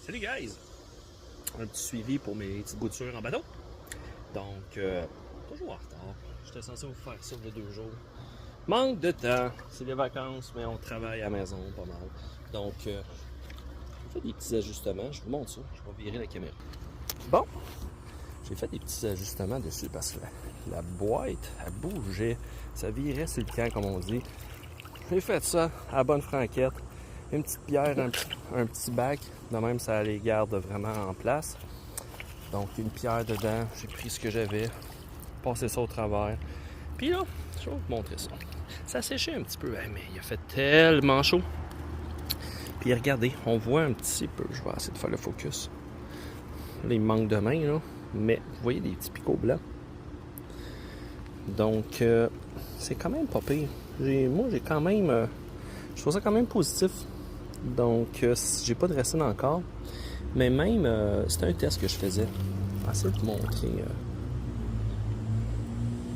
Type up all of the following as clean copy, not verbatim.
Salut guys! Un petit suivi pour mes petites boutures en bateau. Donc, toujours en retard. J'étais censé vous faire ça il y a 2 jours. Manque de temps. C'est les vacances, mais on travaille à la maison pas mal. Donc, j'ai fait des petits ajustements. Je vous montre ça. Je vais virer la caméra. Bon, j'ai fait des petits ajustements dessus parce que la boîte, elle bougeait. Ça virait sur le camp, comme on dit. J'ai fait ça à la bonne franquette. Une petite pierre, un petit bac. De même, ça les garde vraiment en place. Donc, une pierre dedans. J'ai pris ce que j'avais. Passé ça au travers. Puis là, je vais vous montrer ça. Ça séchait un petit peu, mais il a fait tellement chaud. Puis regardez, on voit un petit peu. Je vais essayer de faire le focus. Là, il me manque de main, là. Mais vous voyez des petits picots blancs. Donc, c'est quand même pas pire. Moi, j'ai quand même... je trouve ça quand même positif. Donc, j'ai pas de racine encore. Mais même, c'était un test que je faisais. Je vais essayer de vous montrer.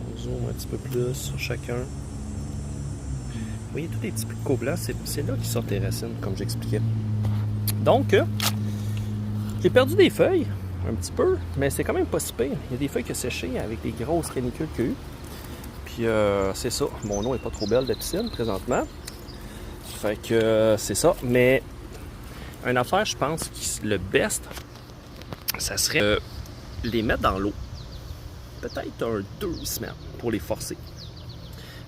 On zoome un petit peu plus sur chacun. Vous voyez, tous les petits picots blancs, c'est là qu'ils sortent les racines, comme j'expliquais. Donc, j'ai perdu des feuilles, un petit peu, mais c'est quand même pas si pire. Il y a des feuilles qui ont séché avec les grosses canicules qu'il y a eu. Puis, c'est ça. Mon eau n'est pas trop belle de piscine, présentement. Fait que c'est ça. Mais une affaire, je pense que le best, ça serait les mettre dans l'eau. Peut-être 2 semaines pour les forcer.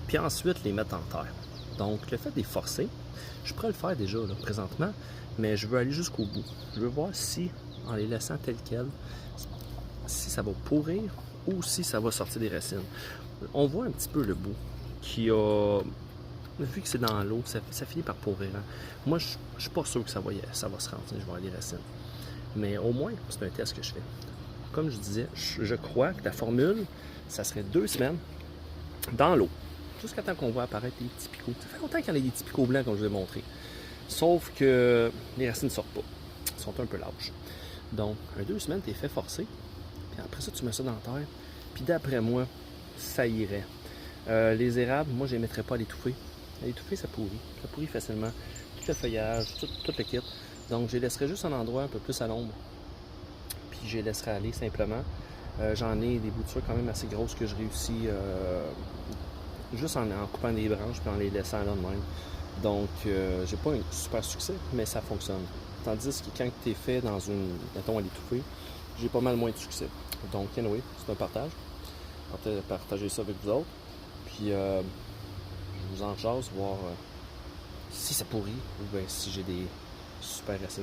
Puis ensuite, les mettre en terre. Donc, le fait de les forcer, je pourrais le faire déjà là, présentement, mais je veux aller jusqu'au bout. Je veux voir si, en les laissant tels quels, si ça va pourrir ou si ça va sortir des racines. On voit un petit peu le bout qui a... Vu que c'est dans l'eau, ça finit par pourrir. Hein. Moi, je ne suis pas sûr que ça va se rendre, je vais avoir des racines. Mais au moins, c'est un test que je fais. Comme je disais, je crois que la formule, ça serait 2 semaines dans l'eau. Jusqu'à temps qu'on voit apparaître des petits picots. Ça fait longtemps qu'il y en a des petits picots blancs, comme je vous ai montré. Sauf que les racines ne sortent pas. Ils sont un peu lâches. Donc, 2 semaines, tu es fait forcer. Puis après ça, tu mets ça dans la terre. Puis d'après moi, ça irait. Les érables, moi, je ne les mettrais pas à l'étouffer. À l'étouffer, ça pourrit. Ça pourrit facilement. Tout le feuillage, tout le kit. Donc, je les laisserai juste un endroit un peu plus à l'ombre. Puis je les laisserai aller simplement. J'en ai des boutures quand même assez grosses que je réussis juste en coupant des branches puis en les laissant là de même. Donc, j'ai pas un super succès, mais ça fonctionne. Tandis que quand tu es fait dans une, mettons à l'étouffer, j'ai pas mal moins de succès. Donc, anyway, c'est un partage. Partagez ça avec vous autres. Puis, je vous en jase, voir si ça pourrit ou bien si j'ai des super racines.